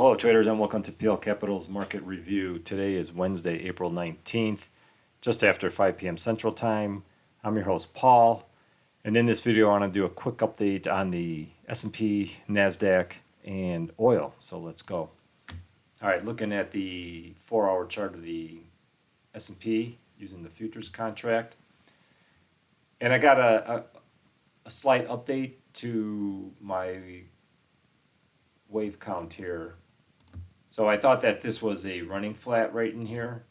Hello traders and welcome to PL Capital's Market Review. Today is Wednesday, April 19th, just after 5 p.m. Central Time. I'm your host Paul, and in this video I want to do a quick update on the S&P, Nasdaq, and oil. So let's go. All right, looking at the 4-hour chart of the S&P using the futures contract. And I got a slight update to my wave count here. So I thought that this was a running flat right in here,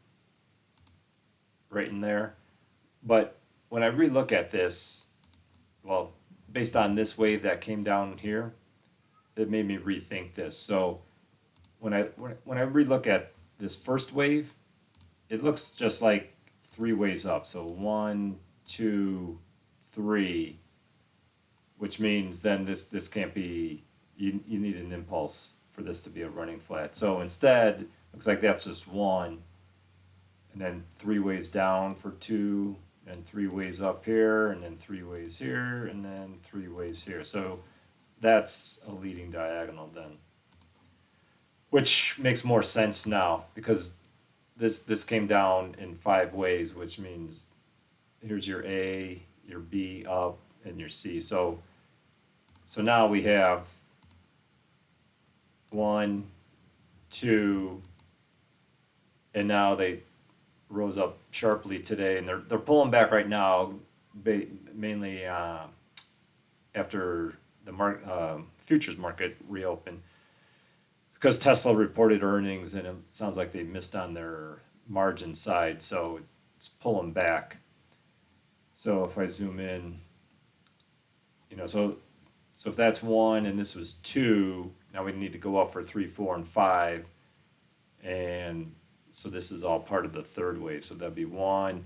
right in there. But when I relook at this, well, based on this wave that came down here, it made me rethink this. So when I relook at this first wave, it looks just like three waves up. So 1, 2, 3, which means then this can't be, you need an impulse for this to be a running flat. So instead, looks like that's just one, and then three waves down for 2, and three waves up here, and then three waves here, and then three waves here. So that's a leading diagonal then, which makes more sense now because this came down in 5 waves, which means here's your A, your B up, and your C. So now we have 1, 2, and now they rose up sharply today, and they're pulling back right now, mainly after the futures market reopened, because Tesla reported earnings, and it sounds like they missed on their margin side, so it's pulling back. So if I zoom in, so if that's 1 and this was 2, now we need to go up for 3, 4, and 5. And so this is all part of the third wave. So that'd be 1. And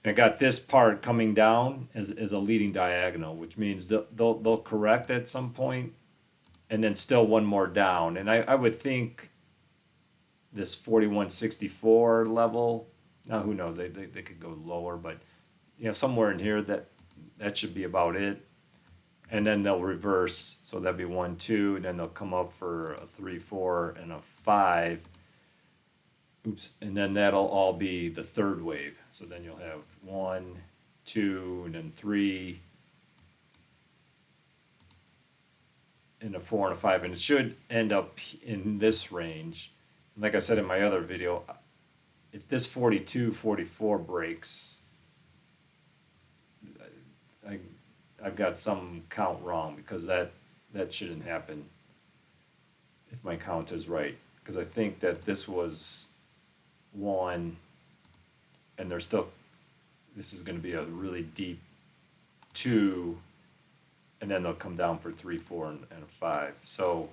I got this part coming down as a leading diagonal, which means they'll correct at some point, and then still one more down. And I would think this 41.64 level, now who knows, they could go lower, but somewhere in here that should be about it. And then they'll reverse, so that'd be 1, 2, and then they'll come up for a 3, 4, and a 5. Oops, and then that'll all be the third wave. So then you'll have 1, 2, and then 3, and a 4 and a 5, and it should end up in this range. And like I said in my other video, if this 42, 44 breaks, I've got some count wrong, because that shouldn't happen if my count is right, because I think that this was 1, and this is going to be a really deep 2, and then they'll come down for 3, 4, and a 5. So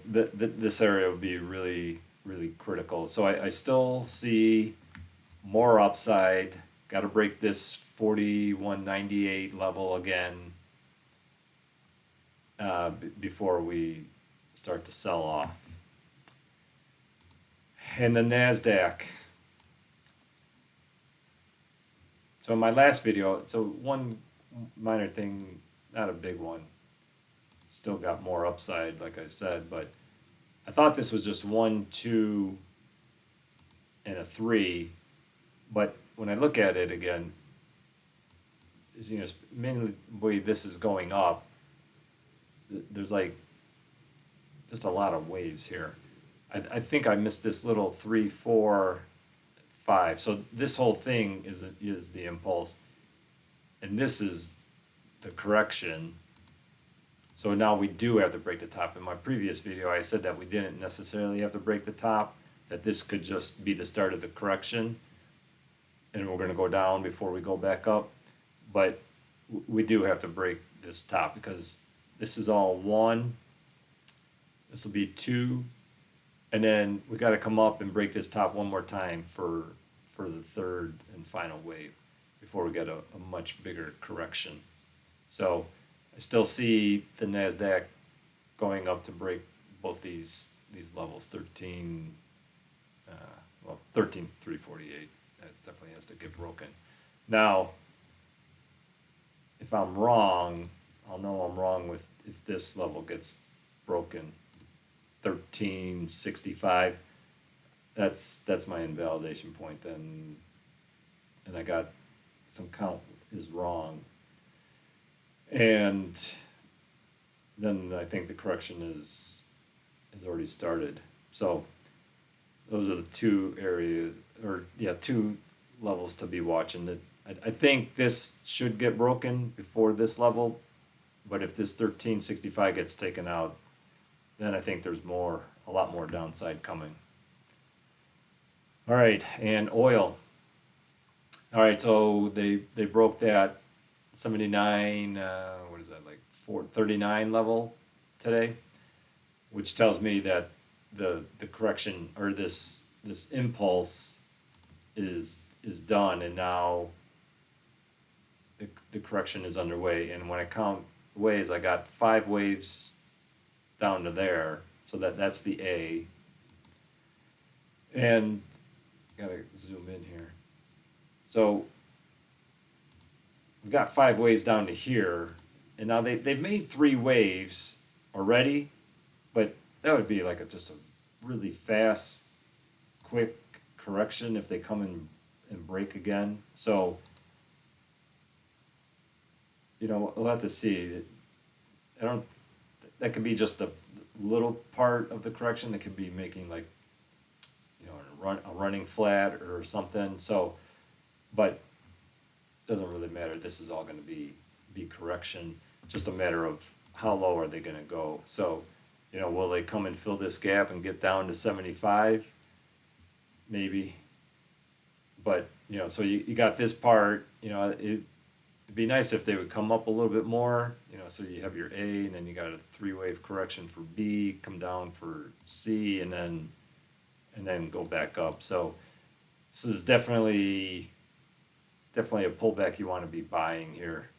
this area will be really, really critical. So I still see more upside. Got to break this 41.98 level again before we start to sell off. And the Nasdaq. So in my last video, so one minor thing, not a big one, still got more upside, like I said, but I thought this was just 1, 2, and a 3, but when I look at it again, mainly the way this is going up, there's like just a lot of waves here. I think I missed this little 3, 4, 5. So this whole thing is the impulse, and this is the correction. So now we do have to break the top. In my previous video, I said that we didn't necessarily have to break the top, that this could just be the start of the correction, and we're going to go down before we go back up. But we do have to break this top, because this is all 1, this will be 2, and then we got to come up and break this top one more time for the third and final wave before we get a much bigger correction. So I still see the Nasdaq going up to break both these levels, 13,348. That definitely has to get broken. Now, if I'm wrong, I'll know I'm wrong with if this level gets broken, 1365, that's my invalidation point then, and I got some count is wrong, and then I think the correction is already started. So those are the two areas, or yeah, two levels to be watching. That I think this should get broken before this level, but if this 1365 gets taken out, then I think there's a lot more downside coming. All right, and oil. All right, so they broke that 79, what is that, like 439 level today, which tells me that the correction, or this impulse is done, and now the correction is underway. And when I count waves, I got 5 waves down to there, so that's the A. And gotta zoom in here. So we've got 5 waves down to here, and now they've made 3 waves already, but that would be like just a really fast, quick correction if they come and break again. So, we'll have to see. That could be just a little part of the correction. That could be making like, a running flat or something. So, but doesn't really matter. This is all going to be correction. Just a matter of how low are they going to go. So, will they come and fill this gap and get down to 75? Maybe. But, so you got this part, it'd be nice if they would come up a little bit more, so you have your A, and then you got a 3-wave correction for B, come down for C, and then go back up. So this is definitely a pullback you want to be buying here.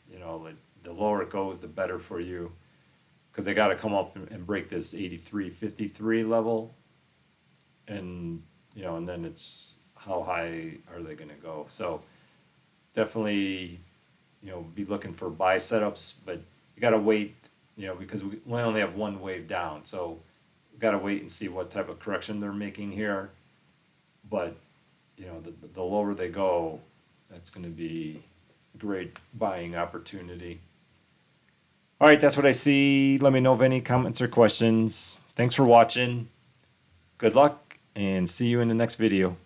The lower it goes, the better for you, because they got to come up and break this 83.53 level, and and then it's how high are they going to go. So definitely, be looking for buy setups, but you got to wait, because we only have 1 wave down, so we got to wait and see what type of correction they're making here. But the lower they go, that's going to be a great buying opportunity. All right, that's what I see. Let me know of any comments or questions. Thanks for watching. Good luck, and see you in the next video.